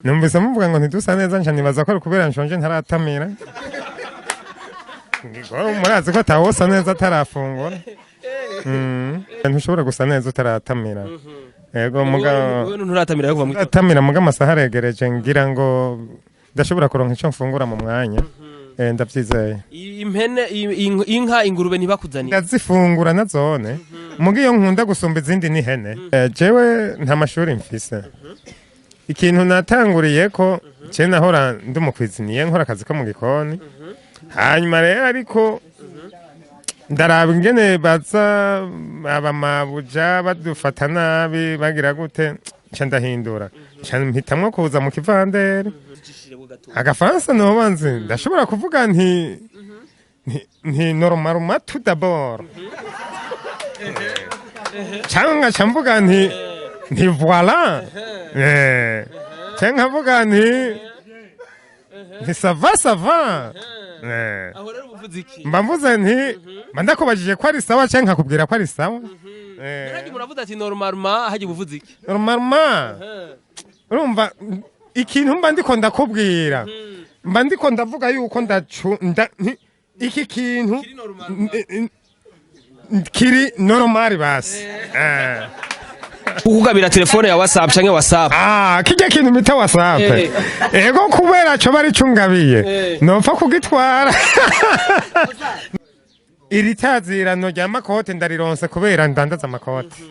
numvise muvuga ngo ntidusa neza nca nibaza ko ari kubera nshonje ntaratamira murazi ko atawosa neza atarafungura ntushobora gusa neza utaratamira yego nturatamira muga amasaha aregereje ngira ngo ndashobora kuronka icyo mfungura mu mwanya ndabyizeye. Impene inka ingurube ntibakuzaniye ndazifungura nazone muga iyo nkunda gusumba izindi ni hene. Jewe nta mashuri mfise, ikintu natanguriye ko je nahora ndumukwiziniye nkora akazi ko mu gikoni, hanyuma rero ariko ndaraba ingene baza abamabuja badufata nabi bagira gute nca ndahindura nca mpitamwo kuza mu kivandere agafaransa nobanze ndashobora kuvuga nti normalement tout d'abord cyangwa nca mvuga nti voilà cyangwa mvuga nti ça va aho rero uvuze iki mba mvuze nti ndakubajije ko ari sawa cyangwa nkakubwira ko ari sawa. Nari muravuze ati normalement haje uvuze iki normalement urumva ikintu mba ndiko ndakubwira mba ndiko ndavuga yuko iki kintu kiri normal basi ukugabira telefone ya WhatsApp canke WhatsApp kijya kintu mita WhatsApp ego kubera cyo bari cungabiye nopfa kugitwara iritazirano rya makote ndarironse kubera ndandaza amakote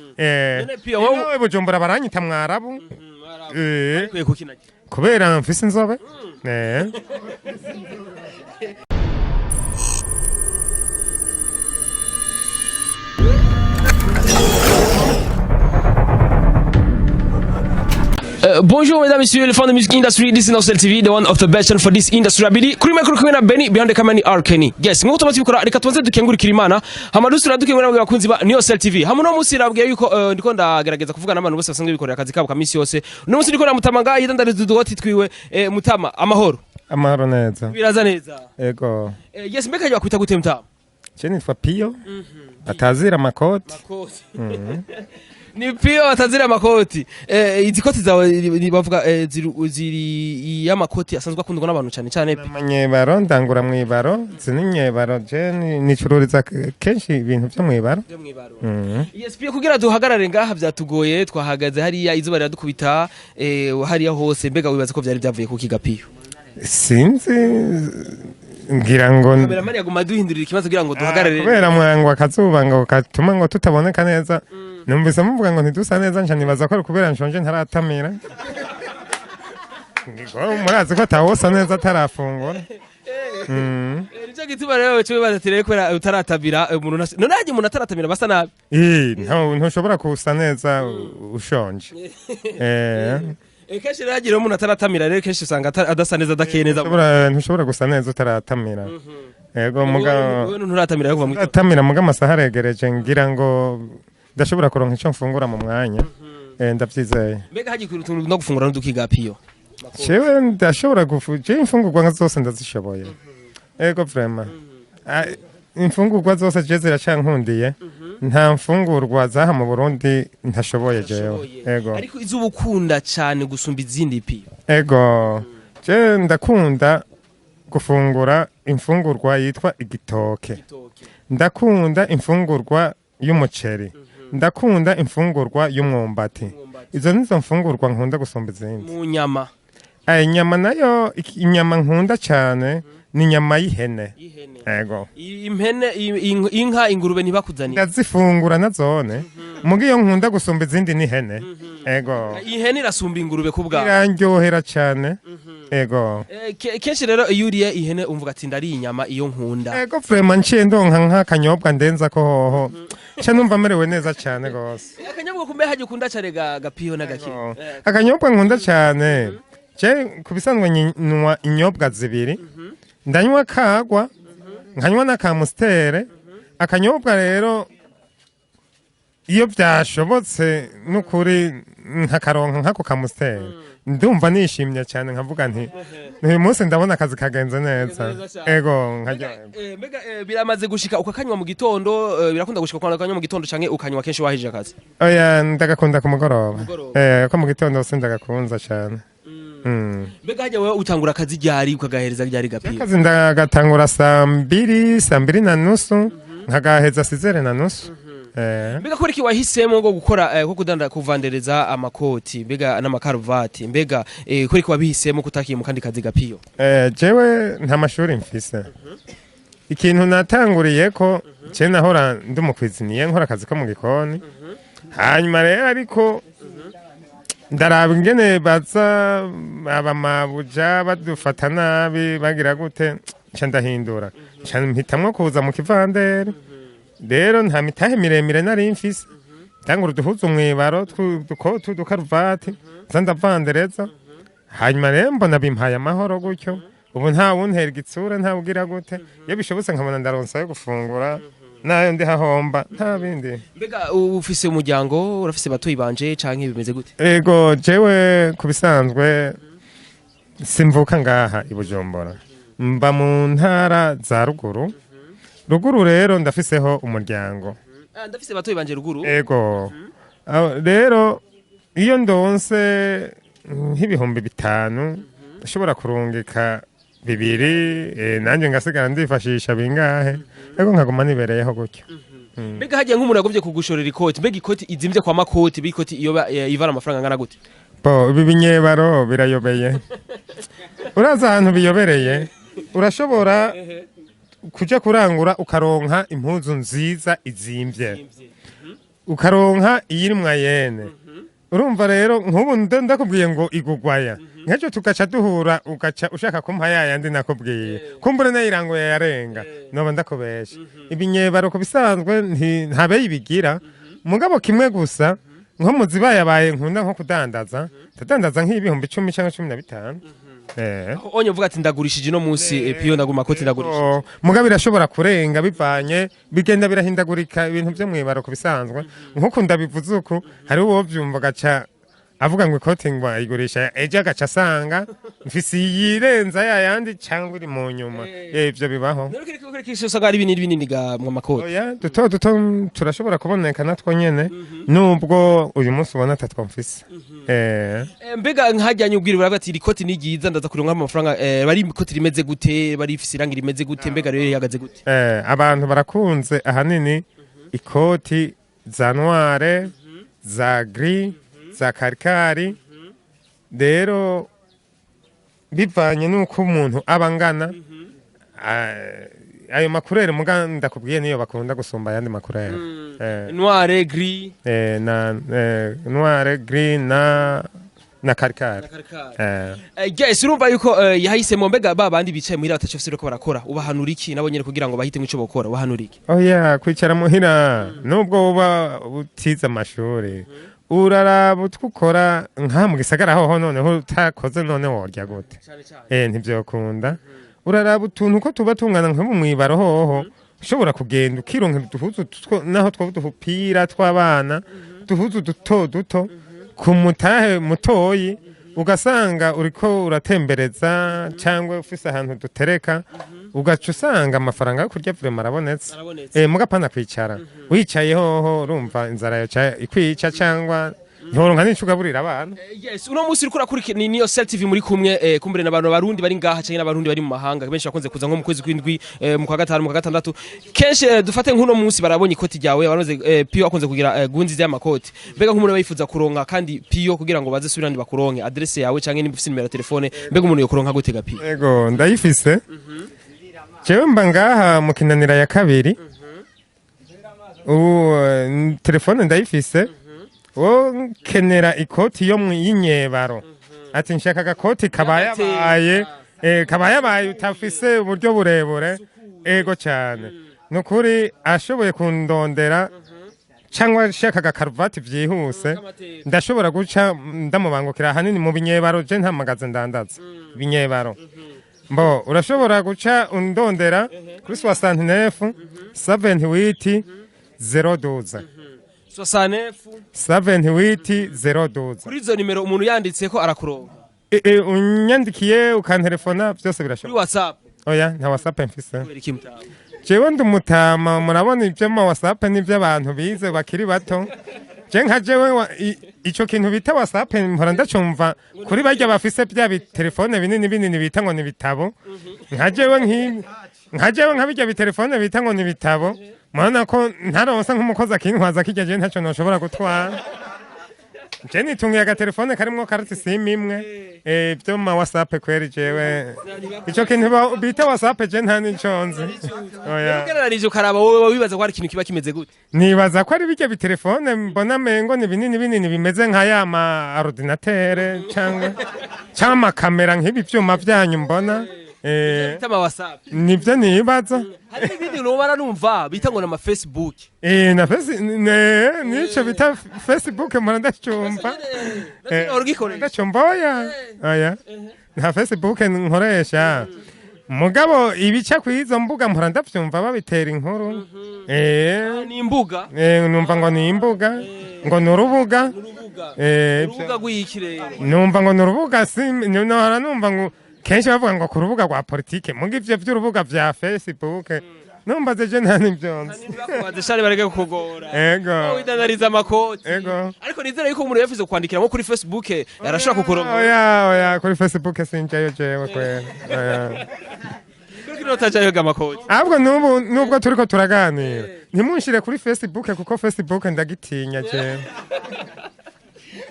wowe Bujumbura baranyita mwarabu kubera mfise inzobe Bonjour mesdames et messieurs, les fans de music industry, this is Nosel TV, the one of the best channel for this industry abidi. Kuri micro kumwe na Benny behind the camera ni Arkeni. Yes, nk'uko tumaze bikora reka tubanze dukengurikira Imana. Hamadusura dukengurira mu bakunzi ba Nosel TV. Hamuno musi rabwiye yuko ndiko ndagerageza kuvugana n'abantu bose basanzwe bikorera akazi kabo kamisi yose. Uno musi ndiko na Mutama ngaha yitandariza udugoti twiwe Mutama amahoro. Amahoro neza. Biraza neza. Ego. Yes, mbeka jya kwita gute Mutama? Je nitwa Pio. Atazira makoti. Ni Pio atazira makoti. Izi koti zawe bavuga ziri y'amakoti asanzwe akundwa n'abantu cyane cyane. Amanyebaro ndangura mu ibaro, zininyebaro je nicururiza kenshi ibintu byo mu ibaro. Yes, Pio kugira duhagarare ngaha byatugoye twahagaze hariya izuba riradukubita hariya hose mbega wibaza ko byari byavuye ku kiga Pio. Sinzi ngira ngo kamera mari yaguma duhindurira ikibazo kugira ngo duhagarare. Kubera mwango akazuba ngo katuma ngo tutaboneka neza. Numvise muvuga ngo ntidusa neza nca nibaza ko ari kubera nshonje ntaratamira murazi ko atawosa neza atarafungura nicyo gituma rero cyo bazatireye kubera utaratabira umuntu none haje umuntu ataratamira basa nabi ntushobora kusa neza ushonje kenshi rero umuntu ataratamira rero kenshi usanga adasa neza adakeye neza ntushobora gusa neza utaratamira yego nturatamira kuva mu atamira muga amasaha aregereje ngira ngo ndashobora kuronka icyo mfungura mu mwanya ndabyizeye. Mbega haje kwirutuntu no gufungura n'udukiga Pio jewe ndashobora je imfungurwa nka zose ndazishoboye ego vraiment imfungurwa zose je ziracankundiye nta mfungurwa zaha mu Burundi ntashoboye jewe ego ariko izubukunda cyane gusumba izindi Pio ego je ndakunda gufungura imfungurwa yitwa igitoke, ndakunda imfungurwa y'umuceri, ndakunda imfungurwa y'umwumbati. Izo nizo mfungurwa nkunda gusumba izindi. Mu nyama inyama nayo inyama nkunda cyane ni inyama y'ihene. Ego impene inka ingurube ntibakuzaniye ndazifungura nazone muga iyo nkunda gusumba izindi ni ihene. Ego ihene irasumba ingurube kubwa irandyohera cyane. Ego kenshi rero iyo uriye ihene umvuga ati ndari inyama iyo nkunda. Ego vraiment nciye ndonka nk'akanyobwa ndenza ko hoho cyo numva merewe neza cyane gose. Akanyobwa kumbe haje ukunda cyane Pio n'agaki akanyobwa nkunda cyane je kubisanzwe nywa inyobwa zibiri ndanywa kagwa nkanywa na kamustere. Akanyobwa rero iyo byashobotse n'ukuri nkakaronka nkako kamustere ndumva nishimye cyane nkavuga nti uyu munsi ndabona akazi kagenze neza. Ego nkajya mbega biramaze gushika ukakanywa mu gitondo birakunda gushika ukanywa mu gitondo canke ukanywa kenshi wahije akazi. Oya ndagakunda ku mugoroba ko mu gitondo sindagakunza cyane. mbega hajya wewe utangura akazi ryari ukagahereza ryari gapiyo akazi ndagatangura saa mbiri na nusu nkagaheza 6 na nusu mbega kuri ki wahisemo ngo gukora ko kuvandereza amakoti mbega n'amakaruvati mbega kuri ki wabihisemo kutakiye mu kandi kazi gapiyo jewe nta mashuri mfise ikintu natanguriye ko je nahora ndumukwiziniye nkora akazi ko mu gikoni hanyuma rero ariko ndaraba ingene baza abamabuja badufata nabi bagira gute nca ndahindura nca mpitamwo kuza mu kivandere rero nta mitahe miremire nari mfise tangura uduhuzu mwibaro tw'udukotu dukaruvati nza ndavandereza hanyuma rero mbona bimpaye amahoro gutyo ubu nta wuntera igitsura nta ugira gute iyo bishobotse nkabona ndaronsa yo gufungura nayo ndi hahomba nta bindi mbega ufise umuryango urafise batoyi banje canke bimeze gute ego jewe kubisanzwe simvuka ngaha i Bujumbura mba mu ntara za ruguru rero ndafiseho umuryango ndafise batoyi banje ruguru ego rero iyo ndonse nk'ibihumbi 5 ushobora kurungika 2 nanje ngasigara ndifashisha bingahe ego nkaguma nibereyeho gutyo mbega hagiye nk'umuntu agomvye kugushorera ikoti mbega ikoti izimvye kwa makoti bikoti iyo ivana amafaranga ngana gute bo ibi binyebaro birayobeye uraza ahantu biyobereye urashobora kuja kurangura ukaronka impuzu nziza izimvye ukaronka iyirimwa yene urumva rero nk'ubu ndakubwiye ngo igugwaya nkejo tugaca duhura ugaca ushaka kumpa yayandi nakubwiye kumbure nayirango yarenga noba ndakubesha ibinyebaro ko bisanzwe ntabe yibigira mugabo kimwe gusa nko muzibayabaye nkunda nko kudandaza ndadandaza nk'ibihumbi 10 cyangwa 15 onye uvuga ati ndagurishije no munsi piyo ndaguma koti ndagurishije mugabo birashobora kurenga bivanye bigenda birahindagurika ibintu byo mwibaro ku bisanzwe nkuko ndabivuze uko hari uwo byumva gaca avuga ngo ikoti ngo ayigurisha ejo agaca asanga mfise yirenza yayandi cyangwa iri mu nyuma ivyo bibaho rero kiko usanga ari binini ga mu makoti oya duto turashobora kuboneka natwo nyene nubwo uyu munsi ubona atatwo mfise mbega nkajyanye ubwira baravuga ati ikoti ni ryiza ndaza kuronka amafaranga bari ikoti rimeze gute bari ifise irangi rimeze gute mbega rero yagaze gute abantu barakunze ahanini ikoti za noire za gris za karikari rero bivanye nuko umuntu abangana ayo makurere muganda kubwiye niyo bakunda gusumba yandi makurere noire gris noire gris na karikari guys urumva yuko yahisemo mbega babandi bicaye muhira batacofise ko barakora ubahanura iki nabo nyene kugira ngo bahite mwico bokora ubahanura iki oya kwicara muhira nubwo uba utize amashuri uraraba utwukora nka mu gisagara hoho noneho utakoze none worya gute ntivyokunda uraraba utuntu ko tuba tungana nko mu mwibaro hoho ushobora kugenda ukironkera uduhuzu naho twaba duhupira tw'abana uduhuzu duto ku mutahe mutoyi ugasanga uriko uratembereza cyangwa ufise ahantu dutereka ugaca usanga amafaranga yo kurya vrema arabonetse mugapana kwicara wicaye hoho urumva inzara yaca ikwica cyangwa ntoronka n'icyo ugaburira abana yes uno munsi uriko urakurikira niyo Cell TV muri kumwe kumbere n'abantu barundi bari ngaha cyangwa n'abarundi bari mu mahanga benshi bakunze kuza nko mu kwezi kw'indwi mu kwa gatanu mu kwa gatandatu kenshi dufate nk'uno munsi barabonye ikoti ryawe banoze piyo akunze kugira gunzi z'amakoti mbega nk'umuntu bayifuza kuronka kandi piyo kugira ngo baze subirandi bakuronke adresse yawe cyangwa nimba ufite nimero telefone mbega umuntu yo kuronka gutega piyo yego ndayifise jewe mba ngaha mu kinanira ya kabiri telefone ndayifise wo kenera ikoti yo yinyebaro ati nshaka gakoti kabayabaye utafise uburyo burebure ego cyane nukuri ashoboye kundondera cyangwa shaka gakaruvati vyihuse ndashobora guca ndamubangukira hanini mu binyebaro je nta magaze ndandaza binyebaro mbo urashobora guca undondera kuri 69 78 012 78 kuri izo nimero umuntu yanditse ko arakuronka unyandikiye ukantelefona byose birashoboka kuri WhatsApp oya nta WhatsApp mfise jewe ndumutama murabona ibyo ma WhatsApp n'ibyo abantu bize bakiri bato je nka jewe ico kintu bita WhatsApp mpora ndacumva kuri barya bafise bya telefone binini binini bita ngo ni bitabo nka jewe nka bijya bitelefone bita ngo ni bitabo mwana ko ntaronsa nk'umukozi akintwaza kijya je ntaco noshobora gutwara je nitungiye agatelefone karimwo karate simu imwe byo ma WhatsApp kweri jewe ico kintu bita WhatsApp je nta niconze oya ugereranije ukaraba wowe wibaza ko hari ikintu kiba kimeze gute nibaza ko ari bijya bitelefone mbona mengo ni binini binini bimeze nka ya ma ordinateur cyangwa kamera nk'ibi byuma byanyu mbona bita ma WhatsApp nibyo nibaza hari ibindi nubara numva bita ngo na Facebook na nico bita Facebook mbona ndacumva ndacumva oya nta Facebook nkoresha mugabo ibica kwizo mbuga mpora ndavyumva babitera inkuru ni imbuga numva ngo ni imbuga ngo nurubuga urubuga rw'ikirere numva ngo nurubuga nohora numva ngo kenshi bavuga ngo ku rubuga rwa politike muga ivyo vy'urubuga vya Facebook numbaze je nta nivyonse badashari bareke kukugora ego widanariza amakoti ego ariko nizera yuko umuntu yavuze kwandikira nko kuri Facebook yarashobora kukuronka oya kuri Facebook sinjayo jewe kwera kuri utajayo gamakoti ahubwo nubwo turiko turaganira ntimunshire kuri Facebook kuko Facebook ndagitinya jewe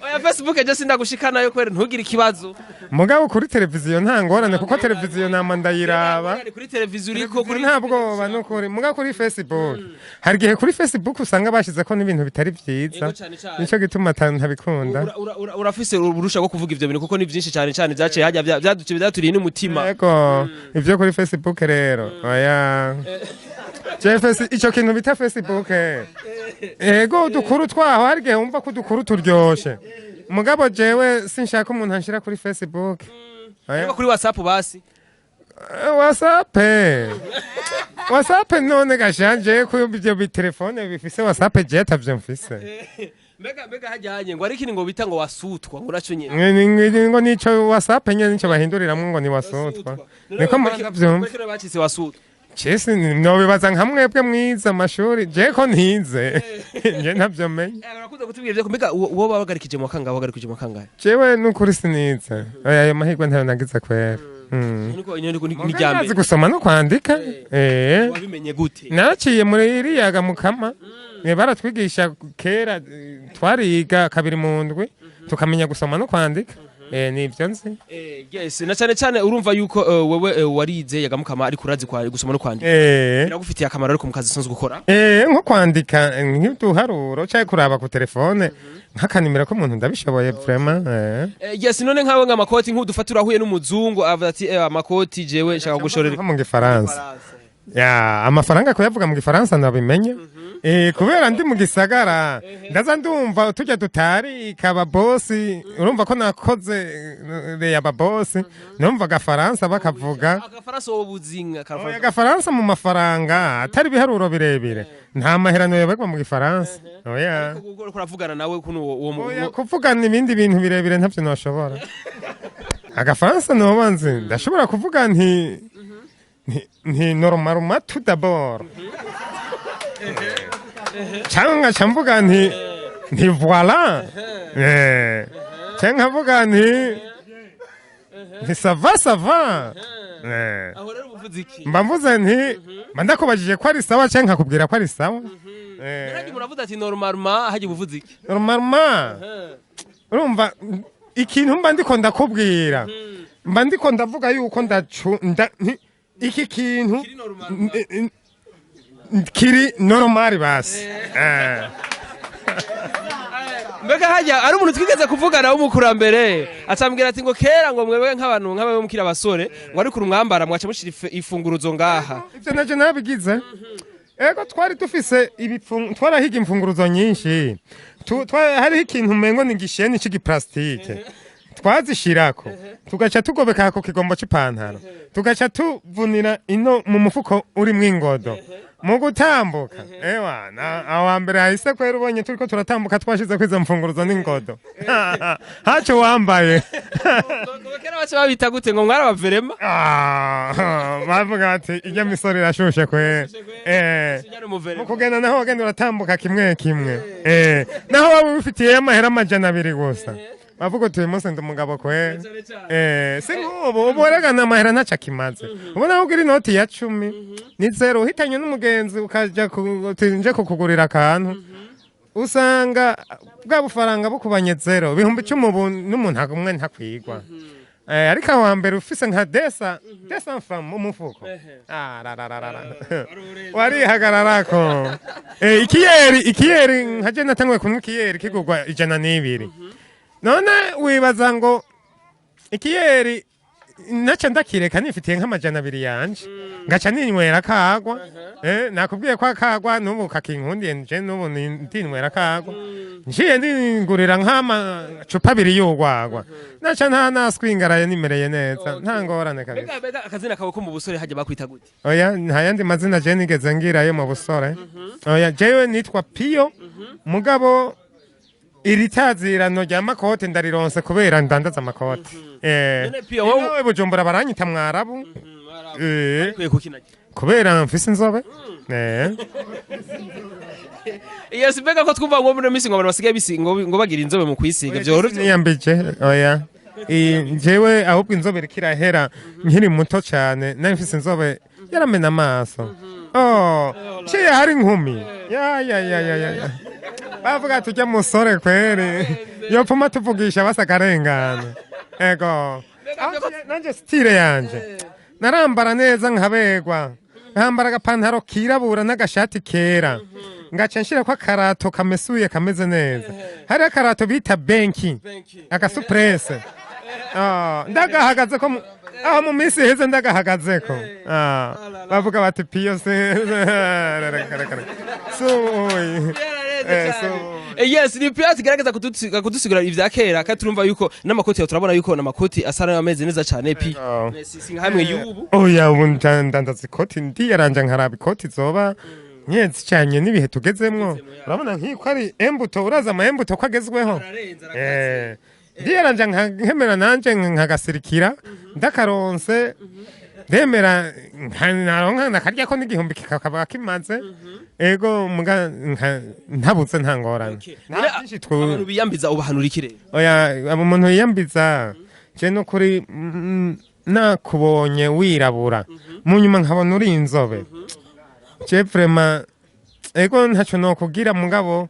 oya Facebook je sindagushikana yo kwera ntugire ikibazo mugabo kuri televiziyo nta ngorane kuko televiziyo nama ndayiraba kuri televiziyo uriko kuri ntabwo banukuri mugabo kuri Facebook hari gihe kuri Facebook usanga bashize ko n'ibintu bitari vyiza nico gituma ntabikunda urafise urusha rwo kuvuga ivyo bintu kuko ni vyinshi cyane cyane zaciye hajya byaturiye n'umutima yego ivyo kuri Facebook rero oya ico kintu bita Facebook ego dukuru twaho hari gihe wumva ko dukuru turyoshe mugabo jewe sinshaka umuntu anshira kuri Facebook ariko kuri WhatsApp basi WhatsApp none gashanje ko ibyo bitelefone bifise WhatsApp je tavyo mfise mbega hajyanye ngo ari kini ngo bita ngo wasutwa ngo naco nyene ngo nico WhatsApp nyene nico bahinduriramwe ngo ni wasutwa niko muravyumva mbega bacise wasutwa Chese nobibaza nka mwebwe mwiza amashuri je ko ntize je ntavyo menye barakuza kutubwira byo mbega uwo babagarikije mu kangahe wagarikije mu kangahe jewe nukuri sinize oya ayo mahirwe ntayo nagize kwera ni jambe gusoma no kwandika wabimenye gute naciye muri iriyaga mukama baratwigisha kera twariga kabiri mu ndwi tukamenya gusoma no kwandika nivyo nzi yes na cyane cyane urumva yuko wewe warize yagamukama ari kurazi kwa gusoma no kwandika biragufitiye akamaro ariko mukazi sonze gukora nko kwandika nk'uduharuro cyangwa kuraba ku telefone nk'akanimira ko umuntu ndabishoboye vraiment yes none nkawe nk'amakoti nk'udufatura huye n'umuzungu avuga ati amakoti jewe nshaka gushorera mu gifaransa ya amafaranga ko yavuga mu gifaransa nabimenye kubera ndi mu gisagara ndaza ndumva tujya tutari kaba boss urumva ko nakoze ya baboss numva agafaransa bakavuga agafaransa wobuzinga agafaransa mu mafaranga atari biharuro birebire nta maherano yabagwa mu gifaransa oya kuravugana nawe kuno uwo kuvugana ibindi bintu birebire ntavyo noshobora agafaransa nobanze ndashobora kuvuga nti normalement tout d'abord cyangwa camvuga nti voilà cyangwa mvuga nti ça va aho rero uvuze iki mba mvuze nti ndakubajije ko ari sawa cyangwa nkakubwira ko ari sawa rero muravuze ati normalement haje uvuze iki normalement urumva ikintu mba ndiko ndakubwira mba ndiko ndavuga yuko iki kintu kiri normal basi mbega hajya ari umuntu twigeze kuvugana w'umukurambere atambwira ati ngo kera ngo mwebwe nk'abantu nk'abawe mukira abasore ngo ari ku mwambara mwaca mushira ifunguruzo ngaha ivyo naje nabigize ego twari dufise twarahiga imfunguruzo nyinshi hariho ikintu umengo ni gisheni c'igiplastike twazishirako tugaca tugobeka ku kigombo c'ipantaro tugaca tuvunira ino mu mufuko urimwo ingodo mu gutambuka ewa awa mbere hahise kwera ubonye turiko turatambuka twashize kwizo mfunguruzo n'ingodo haco wambaye kera baca babita gute ngo mwarabaverema bavuga bati ijya misoro irashushe kwe mu kugenda naho wagenda uratambuka kimwe kimwe naho waba ubifitiye amahera amajana 2 gusa bavuga uti uyu munsi ndi umugabo kwe si nk'ubu ubu werekana amahera ntaco kimaze ubu naho ugira inoti ya 10 ni 0 uhitanye n'umugenzi ukaja nje kukugurira akantu usanga bwa bufaranga bukubanye 0 bihumbi 10 n'umuntu agumwe ntakwigwa ariko awa mbere ufise nka desa francs mu mufuko warihagararako ikiyeri nkaje natanguye kunywa ikiyeri kigurwa 120 none wibaza ngo ikiyeri naca ndakireka nifitiye nk'amajana 2 yanje ngaca ninywera kagwa nakubwiye ko kagwa n'ubu kakinkundiye nje n'ubu ndinywera kagwa njiye ndingurira nk'amacupa 2 y'urwagwa naca nta naswingaraye nimereye neza nta ngorane kabisa. Bega akazina kawe ko mu busore haje bakwita gute? Oya nta yandi mazina je nigeze ngirayo mu busore. Oya jewe nitwa Pio mugabo iritazirano rya makote ndarironse kubera ndandaza makote. Wowe Bujumbura baranyita Mwarabu. Kubera mfise inzobe. Yes, bega ko twumva ngo muri misi ngo basigaye ngo bagira inzobe mu kwisiga byoroshye. Niyambije oya. Jewe ahubwo inzobe rikirahera nkiri muto cyane nari mfise inzobe yaramena amaso. Ciye hari nkumi. Ya. Bavuga tujya musore kwere yopfuma tuvugisha basakarengana ego nanje style yanje narambara neza nkabegwa nkambara agapantaro kirabura n'agashati kera ngaca nshira ko akarato kamesuye kameze neza hari akarato bita benki agasupresse ndagahagaze ko aho mu minsi heze ndagahagazeko bavuga bati Pio yes ni Pio kigaragaza kudusigura ivya kera kandi turumva yuko n'amakoti yawe turabona yuko n'amakoti asa n'ameze neza cyane Pio singa hamwe y'ubu oya ubu ndandaza ikoti ndiyaranja nkaraba ikoti zoba nyezi cyane nibihe tugezemwo urabona nkiko ari embuto uraza amembuto ko agezweho ndiyaranja nkemera nanje nkagasirikira ndakaronse ndemera naronka nakarya ko n'igihumbi kikaba kimaze ego muga ntabuze ntangorana abantu biyambiza ubahanura ikire oya umuntu yiyambiza je no kuri nakubonye wirabura mu nyuma nkabona uri inzobe je vraiment ego ntaco no kugira mugabo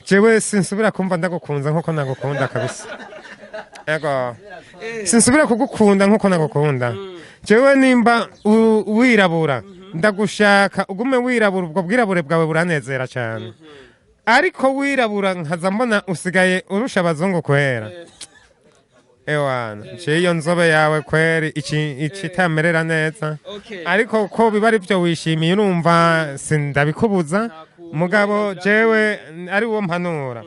jewe sinsubira kumva ndagukunza nkuko nagukunda kabisa ego sinsubira kugukunda nkuko nagukunda jewe nimba wirabura ndagushaka ugume wirabura ubwo bwirabure bwawe buranezera cyane ariko wirabura nkaza mbona usigaye urusha abazungu kwera ewana iyo nzobe yawe kweri itamerera neza ariko ko biba ari byo wishimiye urumva sindabikubuza mugabo jewe ari wo mpanura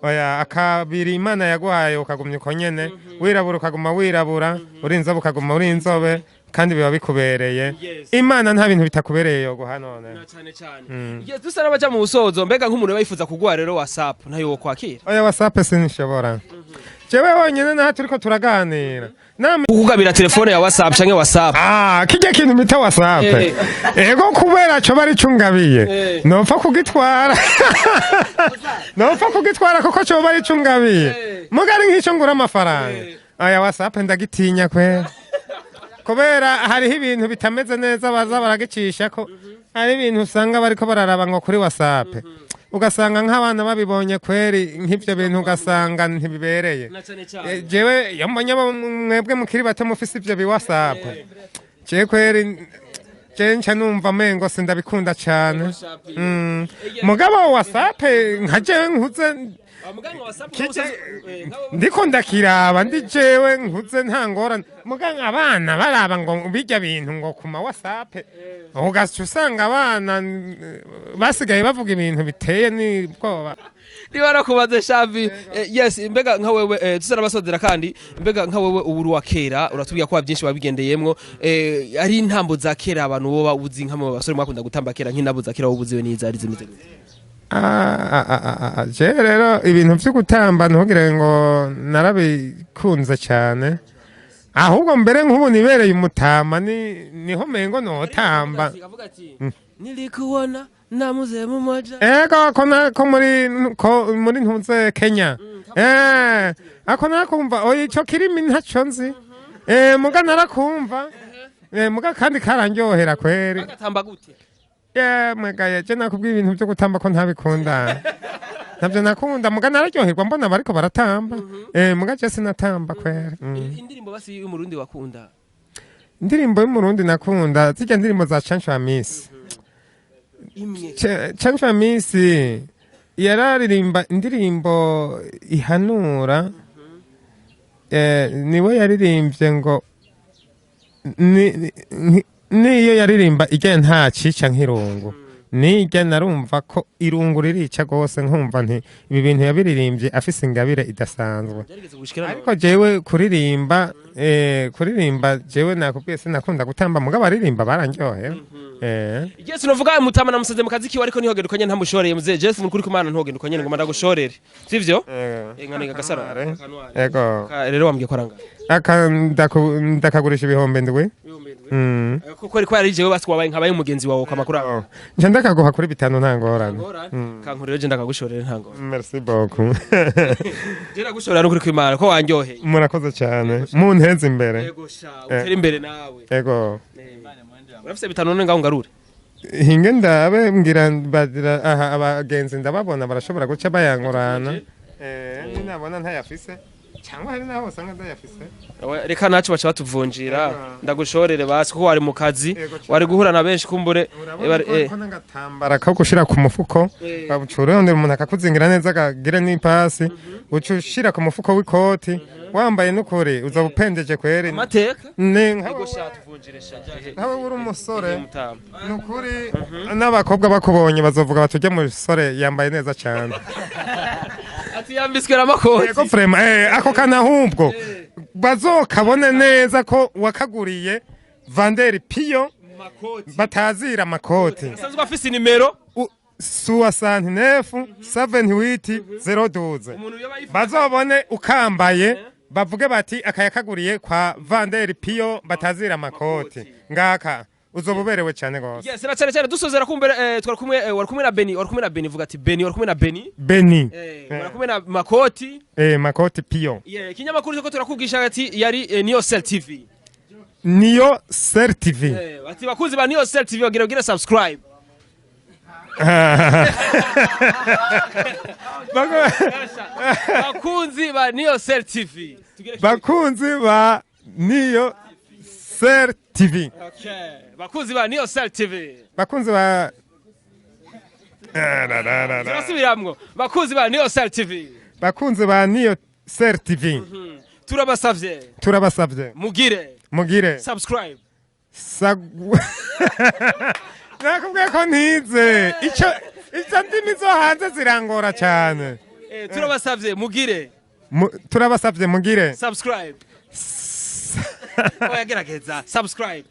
oya akabiri Imana yaguhaye ukagumya uko nyene wirabura ukaguma wirabura uri inzobe ukaguma uri inzobe kandi biba bikubereye Imana nta bintu bitakubereye yo guha none cyane cyane yes dusa n'abaja mu busozo mbega nk'umuntu bayifuza kugwa rero WhatsApp ntayo kwakira oya WhatsApp sinshobora jewe wonyene na turiko turaganira kugabira telefone ya WhatsApp canke WhatsApp kijya kintu mita WhatsApp ego kubera cyo bari cungabiye nopfa kugitwara kuko cyo bari cungabiye mugari nk'ico ngura amafaranga aya WhatsApp ndagitinya kwe kubera hariho ibintu bitameze neza baza baragicisha ko hari ibintu usanga bariko bararaba ngo kuri WhatsApp ugasanga nk'abana babibonye kweri nk'ivyo bintu ugasanga ntibibereye jewe yambonye mwebwe mukiri bato mufise ivyo bi WhatsApp je kweri je nca numva mengo sindabikunda cyane mugabo WhatsApp nkaje nkuze ndiko ndakiraba ndi jewe nkuze ntangora muganga abana baraba ngo bijya bintu ngo kuma WhatsApp ugaca usanga abana basigaye bavuga ibintu biteye n'ibwoba Ribara kubaze Shavi. Yes, mbega nka wewe tuzarabasodera kandi mbega nka wewe uburu wa kera uratubwira ko byinshi babigendeyemwo ari intambo za kera abantu bo babuzi nka mu basore mwakunda gutamba kera nk'intambo za kera wobuziwe n'izari zimeze gute. Je rero ibintu byo gutamba ntugire ngo narabikunze cyane ahubwo mbere nk'ubu nibereye umutama niho mengo notamba nilikuona na mzee mmoja ko muri ntuze Kenya ako nakumva oyi cyo kirimi ntaco nzi muga narakumva muga kandi karandyohera kweri agatamba gute mwega je nakubwiye ibintu byo gutamba ko ntabikunda ntabyo nakunda muga nararyoherwa mbona bariko baratamba muga je sinatamba kweri indirimbo basi y'umurundi wakunda indirimbo y'umurundi nakunda zijya ndirimbo za Chanchwa Miss Chanchwa Miss yararirimba indirimbo ihanura niwe yaririmbye ngo niyo yaririmba ijya nta cica nk'irungu nijya narumva ko irungu ririca gose nkumva nti ibi bintu yabiririmbye afise ingabire idasanzwe ariko jewe kuririmba jewe nakubwiye sinakunda gutamba mugabo aririmba barandyohe Yes novuga mutama na musaze mukazi kiwe ariko niho gedukanye ntamushoreye muze Jeff muri kumana ntogendukanye ngo mandagushorere sivyo ngane gasara yego rero wambwiye ko aranga ndakagurisha ibihombe ndwe kuko ariko yari jewe basi wabaye nkabaye umugenzi wawe kamakuru aho nje ndakaguha kuri bitanu ntangorane kankurire je ndakagushorere ntangorane merci beaucoup je ndagushorera no kuri kwimana ko wanjyoheye murakoze cyane munteze imbere yego sha utera imbere nawe yego urafise bitanu none ngaho ngarure hinge ndabe mbwira badira aha abagenzi ndababona barashobora guca bayangurana nabona ntayafise cyangwa hari naho usanga ndayafise reka nacu baca batuvunjira ndagushorere basi ko wari mu kazi wari guhura na benshi kumbure ko nangatambara ko gushira ku mufuko babucure undi umuntu akakuzingira neza akagira n'ipasi ucushira ku mufuko w'ikoti wambaye n'ukuri uza bupendeje kweri amateka nko shatuvunjirisha nawe uri umusore n'ukuri n'abakobwa bakubonye bazovuga batujye mu sore yambaye neza cyane ati yambiswe n'amakoti yego frema ako kana ahubwo bazokabone neza ko wakaguriye Vanderi Pio batazira amakoti asanzwe afise nimero 6978 bazobone ukambaye bavuge bati akayakaguriye kwa Vanderi Pio batazira amakoti ngaka uzobuberewe cyane gose yes na cyane dusozera kumbere wari kumwe na Beni vuga ati Beni wari kumwe na Beni wari kumwe na makoti makoti Pio kinyamakuru ko turakubwisha ati yari Neo Cell TV ati bakunzi ba Neo Cell TV bagira subscribe bakunzi ba Neo Cell TV bakunzi ba Neo Cell TV bakunzi ba Neo Cell TV bakunzi ba turasubiramwo bakunzi ba Neo Cell TV bakunzi ba Neo Cell TV turabasavye mugire subscribe nakubwiye ko ntize icyo ndimi zo hanze zirangora cyane turabasavye mugire subscribe oyagerageza subscribe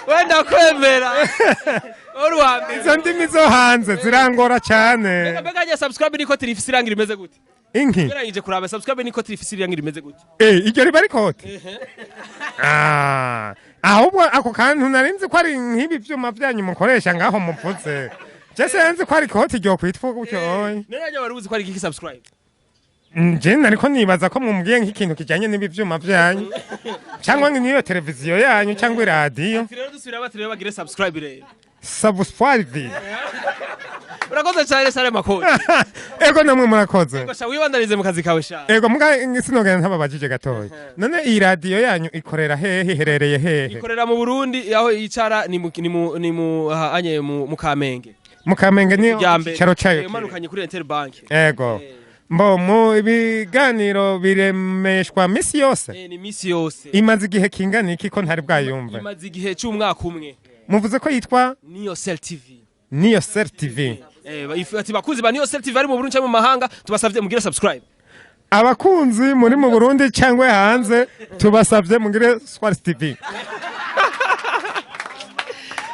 wenda kwemera izo ndimi zo hanze zirangora cyane mbega ya subscribe niko tirifisi irangira imeze gute inki geragije kuraba subscribe niko tirifisi irangira imeze gute iryo riba rikote ahubwo ako kantu narinzi ko ari nk'ibi byuma byanyu mukoresha ngaho mupfutse jese nzi ko ari kote ryo kwitwa gutyo none wari uzi ko ari iki subscribe nje nariko nibaza ko mumbwiye nk'ikintu kijanye n'ibi byuma byanyu cyangwa nk'iyo televiziyo yanyu cyangwa radio rero dusubira batireba bagire subscribe rero subscribe urakoze cyane sare makoti ego namwe murakoze ego sha wibandarize mu kazi kawe sha ego muga sinogenda ntababajije gatoya none iyi radio yanyu ikorera hehe iherereye hehe ikorera mu Burundi aho yicara ni mu anye mu Kamenge mu Kamenge ni cyaro cyayo imanukanye kuri Interbank ego mbo mu ibiganiro biremeshwa misi yose ni misi yose imaze igihe kingana iki ko ntari bwayumva imaze igihe cy'umwaka umwe muvuze ko yitwa Niyo Cell TV. Niyo Cell TV. Ati bakunzi ba Niyo Cell TV ari mu Burundi cyangwa mu mahanga tubasavye mugire subscribe. Abakunzi muri mu Burundi cyangwa hanze tubasavye mugire Swart TV.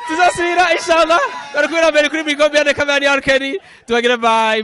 Tuzasubira inshallah barakwira mbere kuri Big Bianca Kamani R Kenny tubagira bye.